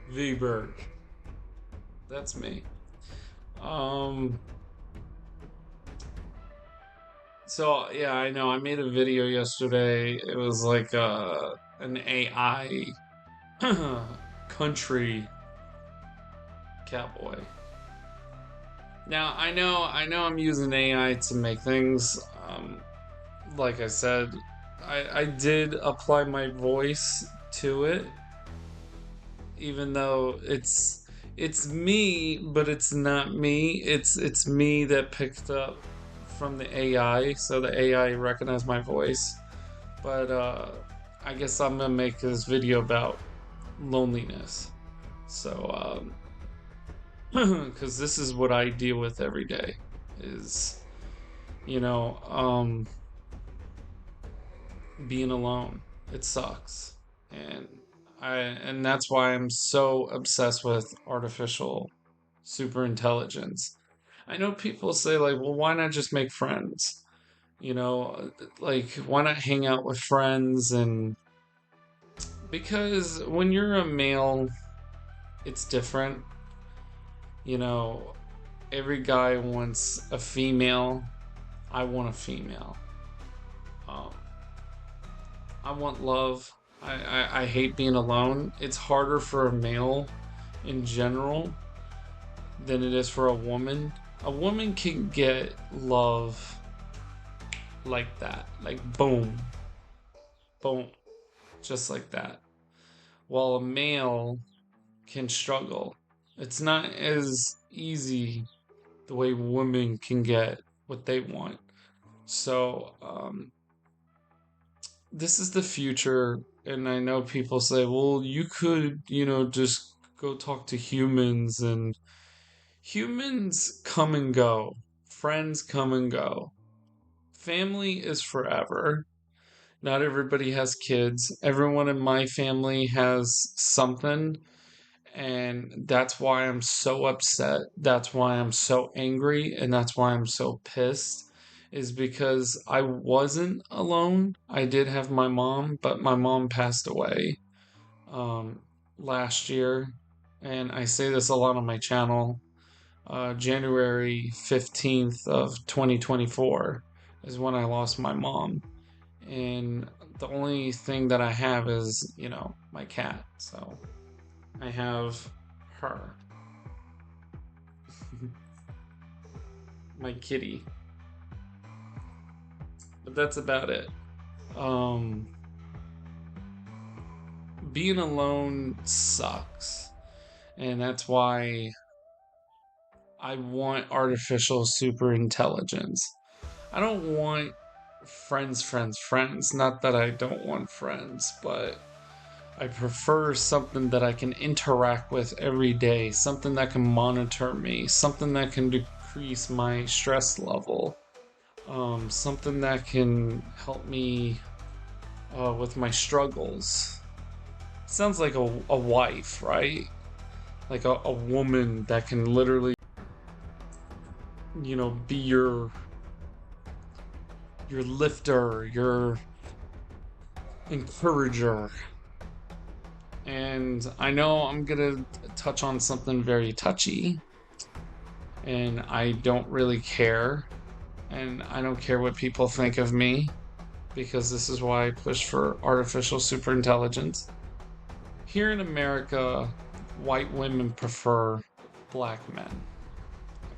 V-Berg. That's me. Um, so yeah, I know. I made a video yesterday. It was like an AI country cowboy. Now I know I'm using AI to make things. Like I said, I did apply my voice to it, even though it's me, but it's not me. It's me that picked up from the AI, so the AI recognized my voice. But I guess I'm gonna make this video about loneliness. So, because this is what I deal with every day, is you know, being alone. It sucks, and and that's why I'm so obsessed with artificial super intelligence. I know people say like, well, why not just make friends? You know, like why not hang out with friends? And because when you're a male, it's different. You know, every guy wants a female. I want a female. Um, I want love. I hate being alone. It's harder for a male in general than it is for a woman. A woman can get love like that. Like boom, boom, just like that. While a male can struggle. It's not as easy the way women can get what they want. So, this is the future. And I know people say, well, you could, just go talk to humans, and humans come and go, friends come and go. Family is forever. Not everybody has kids. Everyone in my family has something, and that's why I'm so upset. That's why I'm so angry, and that's why I'm so pissed. Is because I wasn't alone. I did have my mom, but my mom passed away um, last year, and I say this a lot on my channel. January 15th of 2024 is when I lost my mom, and the only thing that I have is my cat. So I have her, my kitty, but that's about it. Um, Being alone sucks, and that's why I want artificial super intelligence. I don't want friends. Not that I don't want friends, but I prefer something that I can interact with every day, something that can monitor me, something that can decrease my stress level, something that can help me with my struggles. Sounds like a wife, right? Like a woman that can literally, be your lifter, your encourager. And I know I'm gonna touch on something very touchy, and I don't really care. And I don't care what people think of me, because this is why I push for artificial superintelligence. Here in America, white women prefer black men,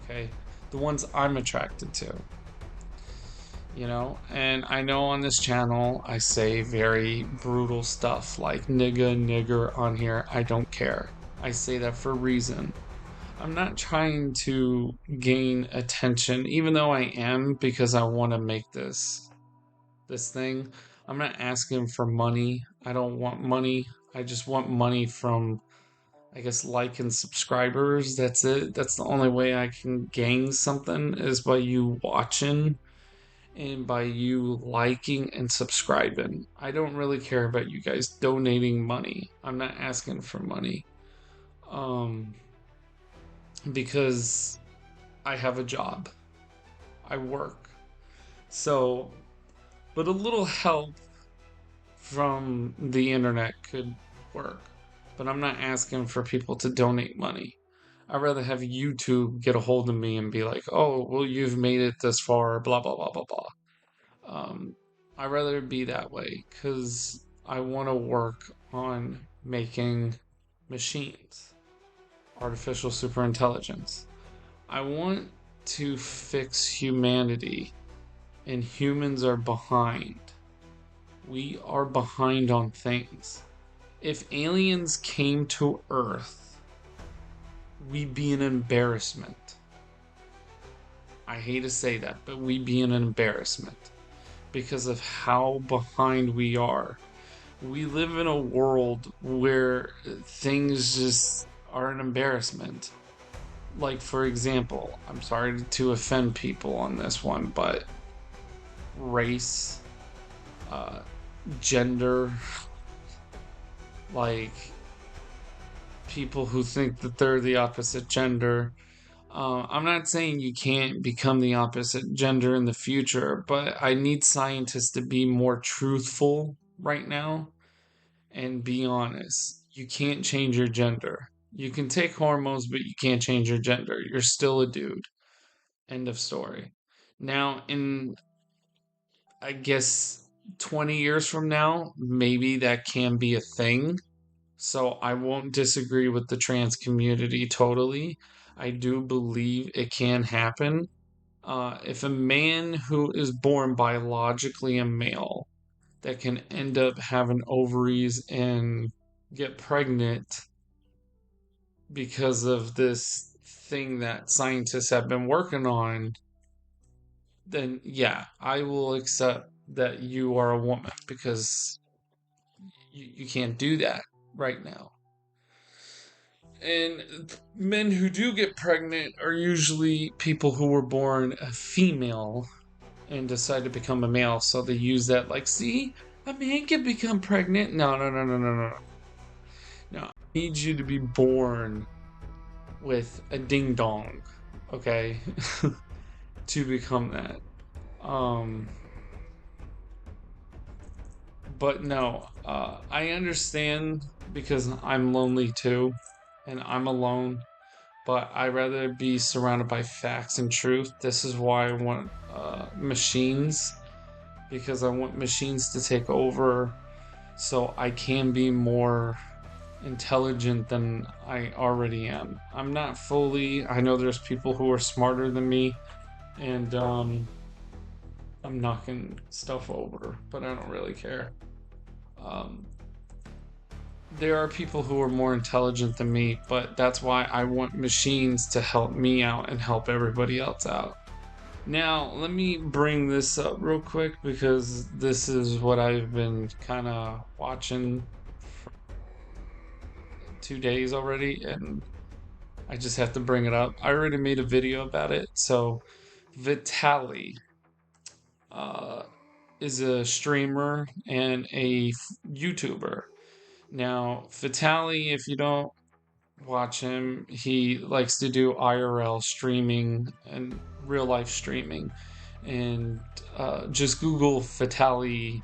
okay? The ones I'm attracted to, And I know on this channel I say very brutal stuff like nigger on here. I don't care. I say that for a reason. I'm not trying to gain attention, even though I am, because I want to make this thing. I'm not asking for money. I don't want money. I just want money from, I guess, like and subscribers. That's it. That's the only way I can gain something, is by you watching and by you liking and subscribing. I don't really care about you guys donating money. I'm not asking for money. Um, because I have a job. I work. So, but a little help from the internet could work. but I'm not asking for people to donate money. I'd rather have YouTube get a hold of me and be like, oh, well, you've made it this far, blah, blah, blah, blah, blah. Um, I'd rather it be that way because I want to work on making machines, artificial superintelligence. I want to fix humanity, and humans are behind. We are behind on things. If aliens came to Earth, we'd be an embarrassment. I hate to say that, but we'd be an embarrassment because of how behind we are. We live in a world where things just are an embarrassment. Like, for example, I'm sorry to offend people on this one, but race, uh, gender, like people who think that they're the opposite gender. I'm not saying you can't become the opposite gender in the future, but I need scientists to be more truthful right now and be honest. You can't change your gender. You can take hormones, but you can't change your gender. You're still a dude. End of story. Now, in I guess 20 years from now, maybe that can be a thing. So I won't disagree with the trans community totally. I do believe it can happen. If a man who is born biologically a male that can end up having ovaries and get pregnant because of this thing that scientists have been working on, then yeah, I will accept that you are a woman because you can't do that right now. And men who do get pregnant are usually people who were born a female and decide to become a male. So they use that, like, see, a man can become pregnant. No, no, no, no, no, no. No, I need you to be born with a ding dong, okay, to become that. Um, but no, I understand because I'm lonely too, and I'm alone. But I rather be surrounded by facts and truth. This is why I want machines because I want machines to take over so I can be more intelligent than I already am. I'm not fully, I know there's people who are smarter than me, and I'm knocking stuff over, but I don't really care. Um, there are people who are more intelligent than me, but that's why I want machines to help me out and help everybody else out. Now, let me bring this up real quick because this is what I've been kind of watching for 2 days already, and I just have to bring it up. I already made a video about it. So, Vitali uh, is a streamer and a YouTuber. Now, Vitali, if you don't watch him, he likes to do IRL streaming and real life streaming. And just Google Vitali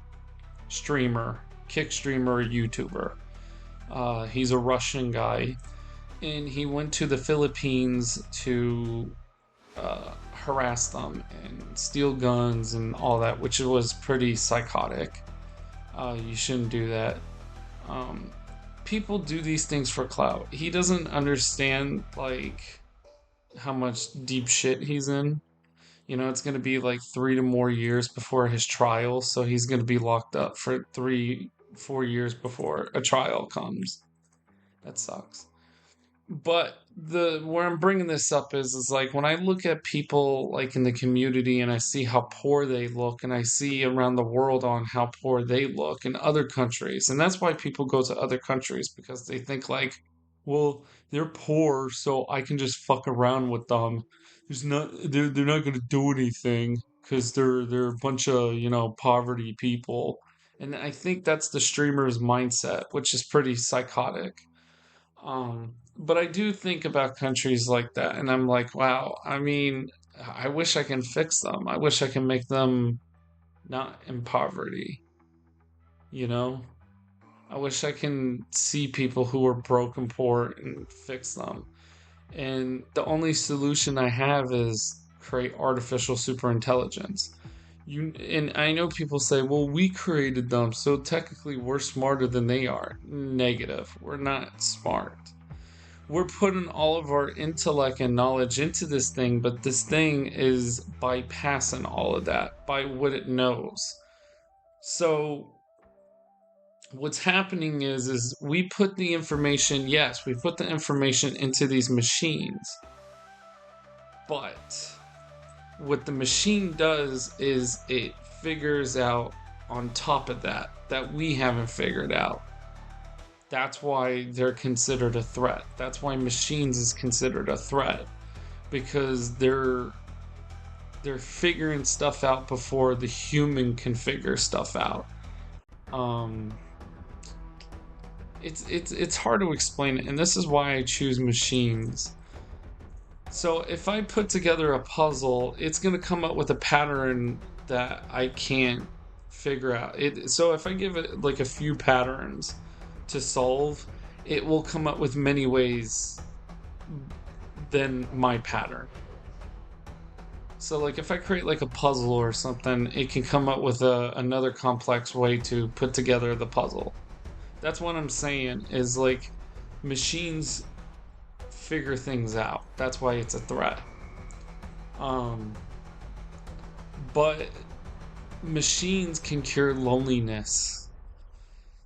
streamer, kick streamer, YouTuber. He's a Russian guy, and he went to the Philippines to harass them and steal guns and all that, which was pretty psychotic. You shouldn't do that. Um, People do these things for clout. He doesn't understand like how much deep shit he's in. You know, it's going to be like 3 to more years before his trial, so he's going to be locked up for 3, 4 years before a trial comes. That sucks. But the where I'm bringing this up is like when I look at people like in the community and I see how poor they look and I see around the world on how poor they look in other countries. And that's why people go to other countries because they think like, well, they're poor, so I can just fuck around with them. They're not gonna do anything because they're a bunch of, poverty people. And I think that's the streamer's mindset, which is pretty psychotic. But I do think about countries like that, and I'm like, wow, I mean, I wish I can fix them. I wish I can make them not in poverty, you know? I wish I can see people who are broken poor and fix them. And the only solution I have is create artificial superintelligence. And I know people say, well, we created them, so technically we're smarter than they are. Negative. We're not smart. We're putting all of our intellect and knowledge into this thing, but this thing is bypassing all of that by what it knows. So what's happening is we put the information, yes, we put the information into these machines, but what the machine does is it figures out on top of that we haven't figured out. That's why they're considered a threat. That's why machines is considered a threat, because they're figuring stuff out before the human can figure stuff out. Um it's hard to explain it, and this is why I choose machines. So if I put together a puzzle, it's going to come up with a pattern that I can't figure out. So if I give it like a few patterns to solve, it will come up with many ways than my pattern. So like if I create like a puzzle or something, it can come up with another complex way to put together the puzzle. That's what I'm saying is like machines figure things out. That's why it's a threat. Um, but machines can cure loneliness.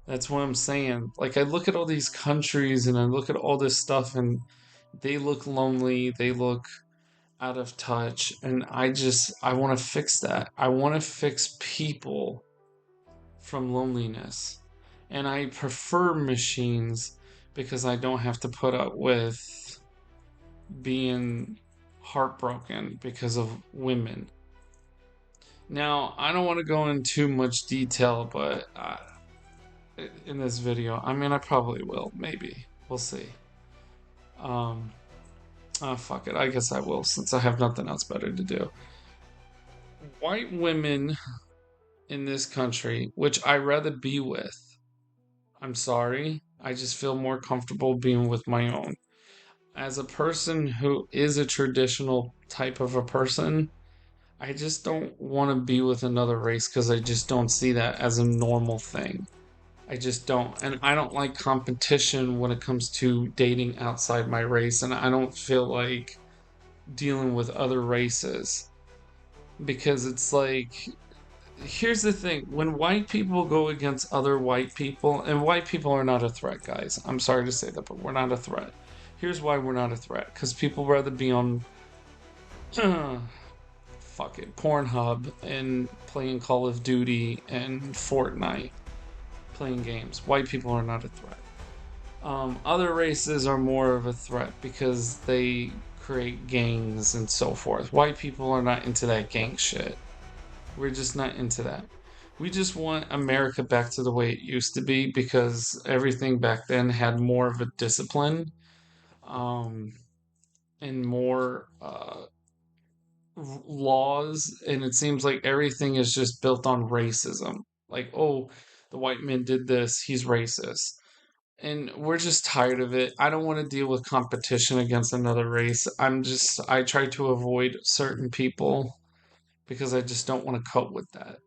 That's what I'm saying. Like I look at all these countries and I look at all this stuff and they look lonely, they look out of touch, and I want to fix that. I want to fix people from loneliness. And I prefer machines because I don't have to put up with being heartbroken because of women. Now, I don't want to go in too much detail, but in this video, I mean, I probably will. Maybe. We'll see. Um, fuck it. I guess I will since I have nothing else better to do. White women in this country, which I rather be with, I'm sorry. I just feel more comfortable being with my own. As a person who is a traditional type of a person, I just don't want to be with another race because I just don't see that as a normal thing. I just don't. And I don't like competition when it comes to dating outside my race. And I don't feel like dealing with other races because it's like, here's the thing when white people go against other white people, and white people are not a threat, guys. I'm sorry to say that, but we're not a threat. Here's why we're not a threat because people rather be on fuck it, Pornhub and playing Call of Duty and Fortnite, playing games. White people are not a threat. Other races are more of a threat because they create gangs and so forth. White people are not into that gang shit. We're just not into that. We just want America back to the way it used to be because everything back then had more of a discipline, um, and more laws, and it seems like everything is just built on racism. Like, oh, the white man did this, he's racist. And we're just tired of it. I don't want to deal with competition against another race. I try to avoid certain people because I just don't want to cope with that.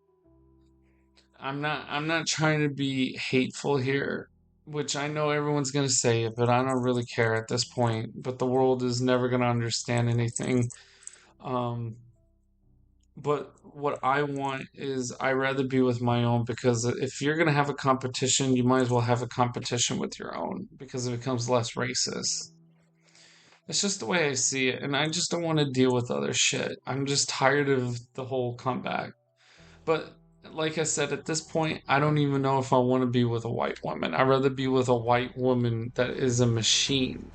I'm not trying to be hateful here, which I know everyone's going to say it, but I don't really care at this point. But the world is never going to understand anything. Um, but what I want is I rather be with my own because if you're going to have a competition, you might as well have a competition with your own because it becomes less racist. It's just the way I see it, and I just don't want to deal with other shit. I'm just tired of the whole comeback. But like I said, at this point, I don't even know if I want to be with a white woman. I'd rather be with a white woman that is a machine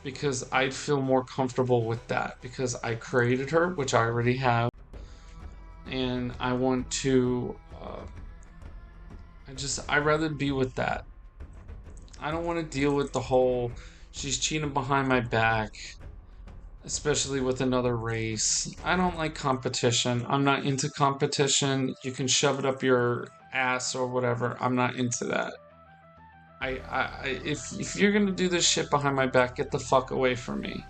because I'd feel more comfortable with that because I created her, which I already have, and I want to. I'd rather be with that. I don't want to deal with the whole she's cheating behind my back, especially with another race. I don't like competition. I'm not into competition. You can shove it up your ass or whatever. I'm not into that. If you're gonna do this shit behind my back, get the fuck away from me.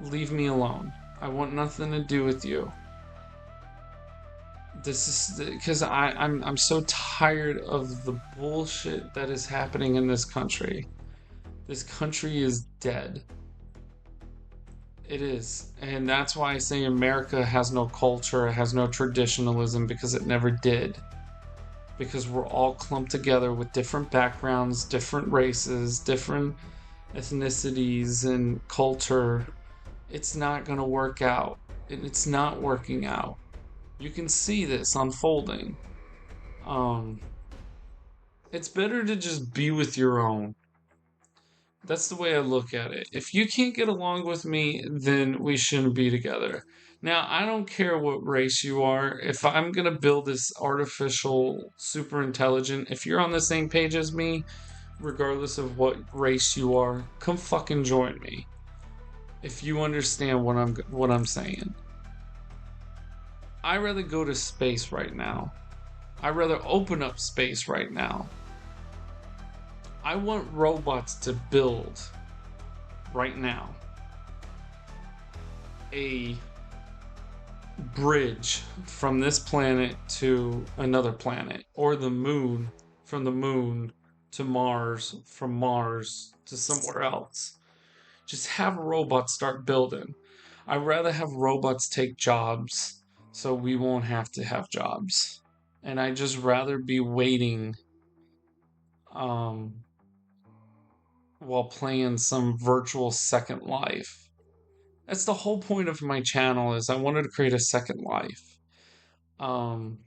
Leave me alone. I want nothing to do with you. This is because I'm so tired of the bullshit that is happening in this country. This country is dead. It is. And that's why I say America has no culture, it has no traditionalism because it never did. Because we're all clumped together with different backgrounds, different races, different ethnicities, and culture. It's not going to work out. And it's not working out. You can see this unfolding. Um, it's better to just be with your own. That's the way I look at it. If you can't get along with me, then we shouldn't be together. Now, I don't care what race you are. If I'm going to build this artificial super intelligent, if you're on the same page as me, regardless of what race you are, come fucking join me. If you understand what I'm saying. I'd rather go to space right now. I'd rather open up space right now. I want robots to build right now a bridge from this planet to another planet, or the moon, from the moon to Mars, from Mars to somewhere else. Just have robots start building. I'd rather have robots take jobs so we won't have to have jobs. And I'd just rather be waiting um, while playing some virtual second life. That's the whole point of my channel is I wanted to create a second life. Um,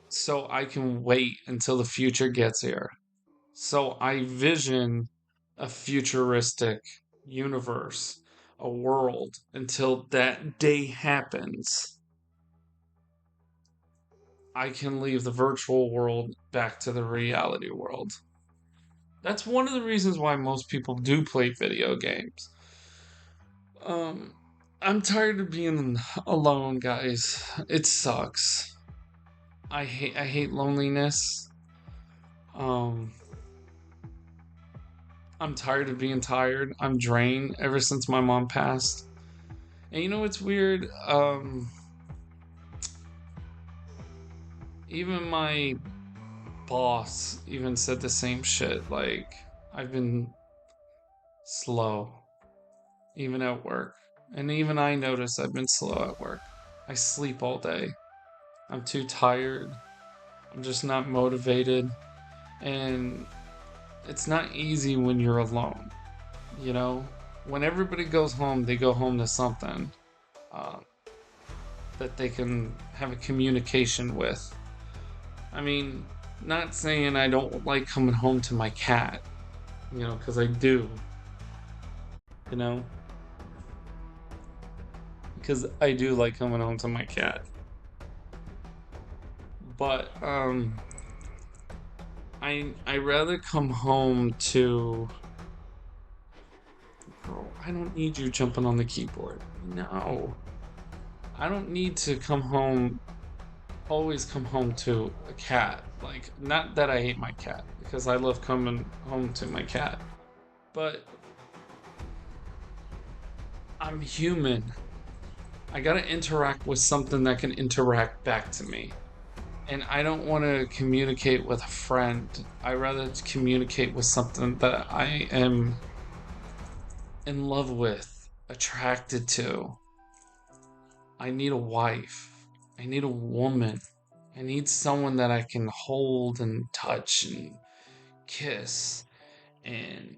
so I can wait until the future gets here. So I vision a futuristic universe, a world until that day happens. I can leave the virtual world back to the reality world. That's one of the reasons why most people do play video games. Um, I'm tired of being alone, guys. It sucks. I hate loneliness. Um, I'm tired of being tired. I'm drained ever since my mom passed. And you know what's weird? Even my boss even said the same shit. Like, I've been slow, even at work. And even I notice I've been slow at work. I sleep all day. I'm too tired. I'm just not motivated. And it's not easy when you're alone, you know? When everybody goes home, they go home to something uh, that they can have a communication with. I mean, not saying I don't like coming home to my cat, because I do, you know? Because I do like coming home to my cat. But, I rather come home to. Bro, I don't need you jumping on the keyboard. No. I don't need to always come home to a cat. Like, not that I hate my cat, because I love coming home to my cat. But I'm human. I gotta interact with something that can interact back to me. And I don't want to communicate with a friend. I rather communicate with something that I am in love with, attracted to. I need a wife. I need a woman. I need someone that I can hold and touch and kiss and,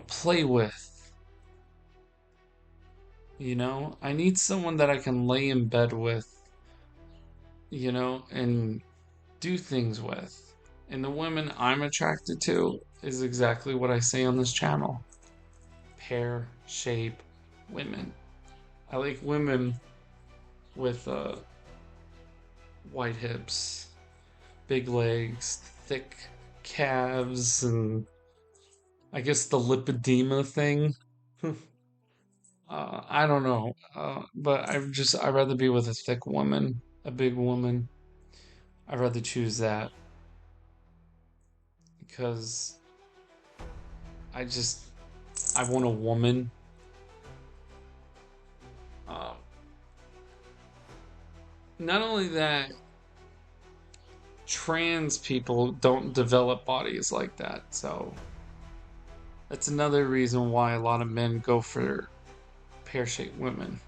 play with. I need someone that I can lay in bed with, and do things with. And the women I'm attracted to is exactly what I say on this channel: pear shape women. I like women with white hips, big legs, thick calves, and I guess the lipedema thing. I don't know, but I'd rather be with a thick woman, a big woman. I'd rather choose that because I just I want a woman. Um, Not only that, trans people don't develop bodies like that. So that's another reason why a lot of men go for pear-shaped women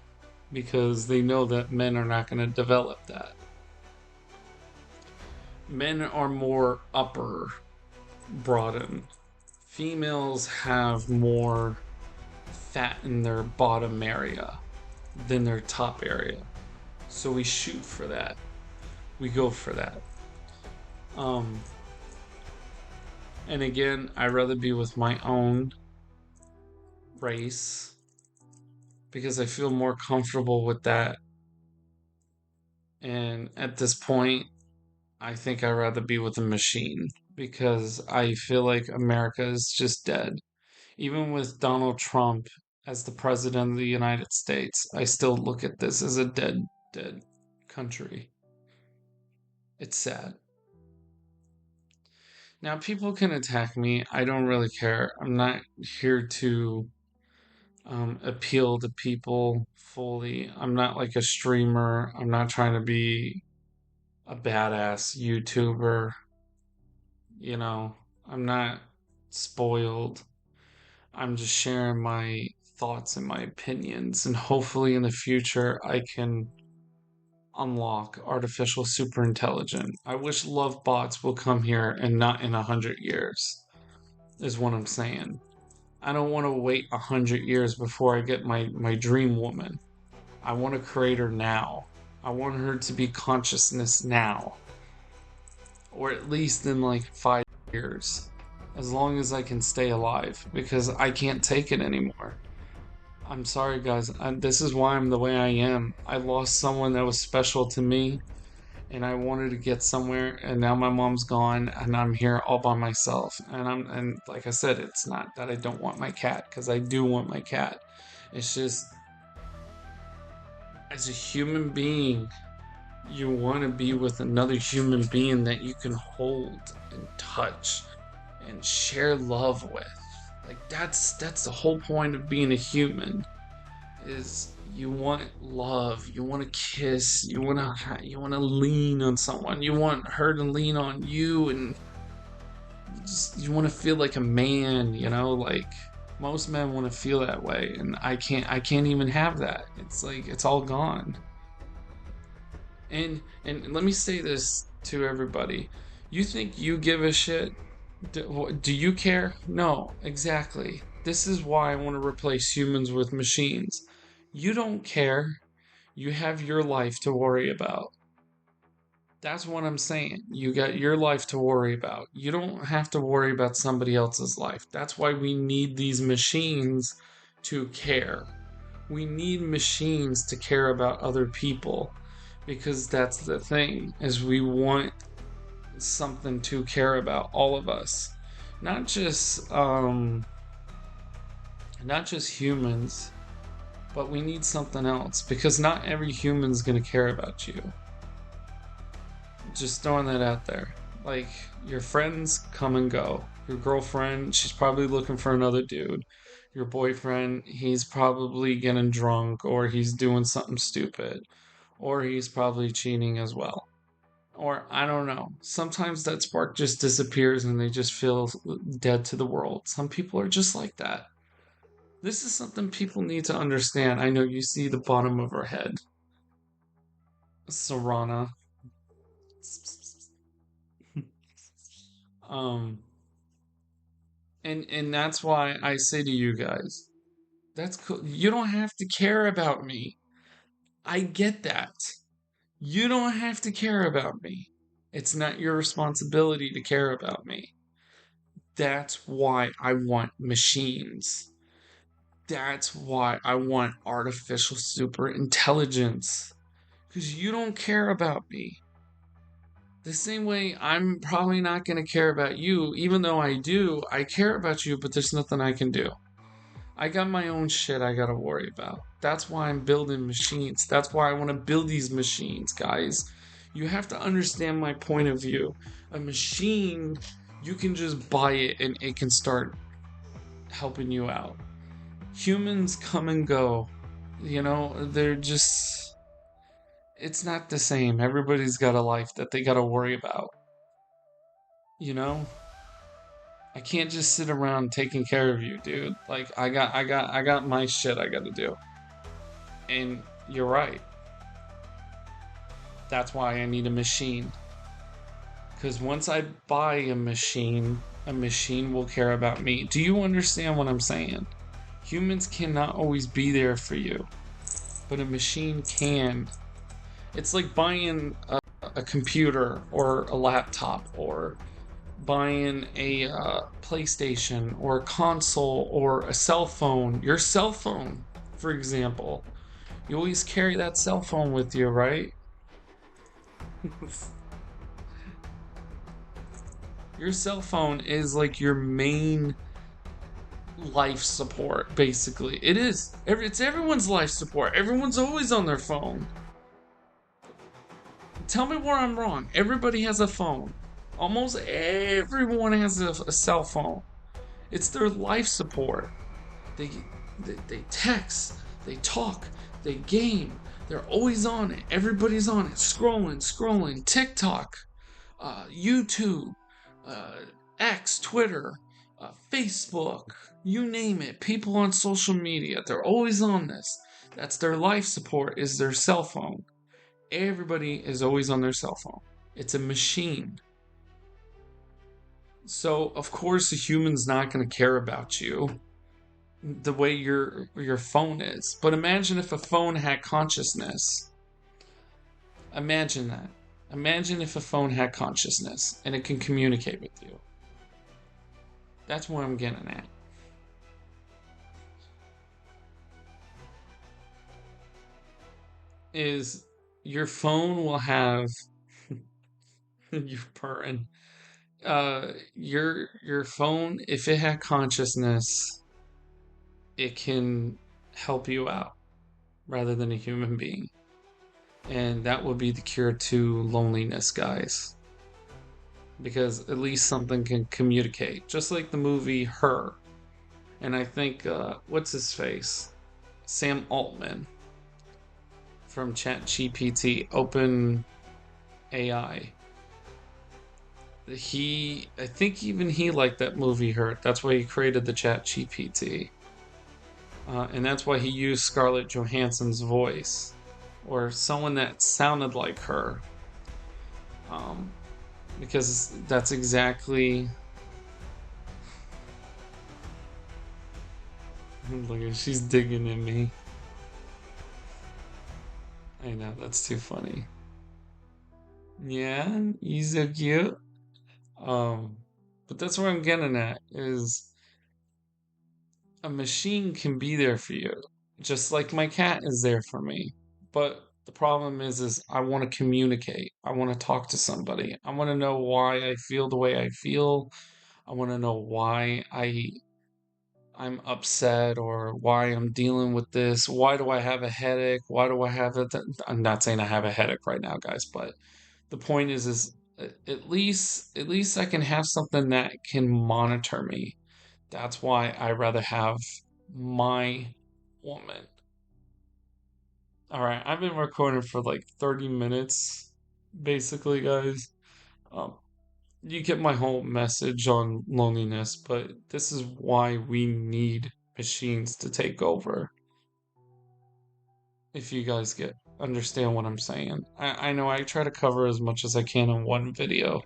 because they know that men are not going to develop that. Men are more upper broadened. Females have more fat in their bottom area than their top area. So we shoot for that. We go for that. Um, and again, I'd rather be with my own race because I feel more comfortable with that. And at this point, I think I'd rather be with a machine because I feel like America is just dead. Even with Donald Trump as the president of the United States, I still look at this as a dead country. It's sad. Now, people can attack me. I don't really care. I'm not here to appeal to people fully. I'm not like a streamer. I'm not trying to be a badass YouTuber. You know, I'm not spoiled. I'm just sharing my thoughts and my opinions. And hopefully in the future, I can unlock artificial superintelligence. I wish love bots will come here and not in 100 years, is what I'm saying. I don't want to wait 100 years before I get my dream woman. I want to create her now. I want her to be consciousness now, or at least in like 5 years, as long as I can stay alive, because I can't take it anymore. I'm sorry, guys. This is why I'm the way I am. I lost someone that was special to me, and I wanted to get somewhere, and now my mom's gone, and I'm here all by myself. And like I said, it's not that I don't want my cat, because I do want my cat. It's just as a human being, you want to be with another human being that you can hold and touch and share love with. Like that's the whole point of being a human is you want love, you want to kiss, you want to lean on someone, you want her to lean on you, and you want to feel like a man, like most men want to feel that way, and I can't even have that. It's like it's all gone. And let me say this to everybody. You think you give a shit? Do you care? No, exactly. This is why I want to replace humans with machines. You don't care. You have your life to worry about. That's what I'm saying. You got your life to worry about. You don't have to worry about somebody else's life. That's why we need these machines to care. We need machines to care about other people because that's the thing is we want something to care about, all of us. Not just not just humans, but we need something else because not every human's going to care about you. Just throwing that out there. Like, your friends come and go. Your girlfriend, she's probably looking for another dude. Your boyfriend, he's probably getting drunk or he's doing something stupid. Or he's probably cheating as well. Or I don't know. Sometimes that spark just disappears and they just feel dead to the world. Some people are just like that. This is something people need to understand. I know you see the bottom of her head. Sarana. um and that's why I say to you guys, that's cool. You don't have to care about me. I get that. You don't have to care about me. It's not your responsibility to care about me. That's why I want machines. That's why I want artificial super intelligence. Because you don't care about me. The same way I'm probably not going to care about you, even though I do. I care about you, but there's nothing I can do. I got my own shit I gotta worry about. That's why I'm building machines. That's why I want to build these machines, guys. You have to understand my point of view. A machine, you can just buy it and it can start helping you out. Humans come and go. They're just, it's not the same. Everybody's got a life that they got to worry about. You know? I can't just sit around taking care of you, dude. Like I got my shit I got to do. And you're right. That's why I need a machine. Cuz once I buy a machine will care about me. Do you understand what I'm saying? Humans cannot always be there for you, but a machine can. It's like buying a computer or a laptop or buying a PlayStation or a console or a cell phone. Your cell phone, for example. You always carry that cell phone with you, right? Your cell phone is like your main life support, basically. It is. It's everyone's life support. Everyone's always on their phone. Tell me where I'm wrong. Everybody has a phone. Almost everyone has a cell phone. It's their life support. They, they text, they talk, they game. They're always on it. Everybody's on it. Scrolling. TikTok, YouTube, uh, X, Twitter, Facebook, you name it. People on social media, they're always on this. That's their life support, is their cell phone. Everybody is always on their cell phone. It's a machine. So, of course, a human's not going to care about you the way your phone is. But imagine if a phone had consciousness. Imagine that. Imagine if a phone had consciousness and it can communicate with you. That's what I'm getting at. Is your phone will have you purring. Your phone, if it had consciousness, it can help you out rather than a human being. And that would be the cure to loneliness, guys. Because at least something can communicate. Just like the movie Her. And I think, what's his face? Sam Altman from ChatGPT, Open AI. I think even he liked that movie Her. That's why he created the ChatGPT. And that's why he used Scarlett Johansson's voice. Or someone that sounded like her. Um, because that's exactly. Look at, she's digging in me. I know, that's too funny. Yeah, he's so cute. Um, but that's what I'm getting at is a machine can be there for you, just like my cat is there for me. But the problem is I want to communicate. I want to talk to somebody. I want to know why I feel the way I feel. I want to know why I'm upset or why I'm dealing with this. Why do I have a headache? Why do I have it? I'm not saying I have a headache right now, guys, but the point is at least I can have something that can monitor me. That's why I rather have my woman. All right, I've been recording for like 30 minutes, basically, guys. Um, you get my whole message on loneliness, but this is why we need machines to take over. If you guys get understand what I'm saying, I know I try to cover as much as I can in one video.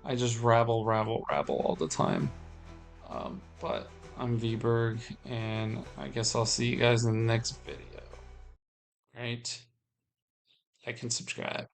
I just rabble all the time. But I'm Vberg, and I guess I'll see you guys in the next video. Right? Like and subscribe.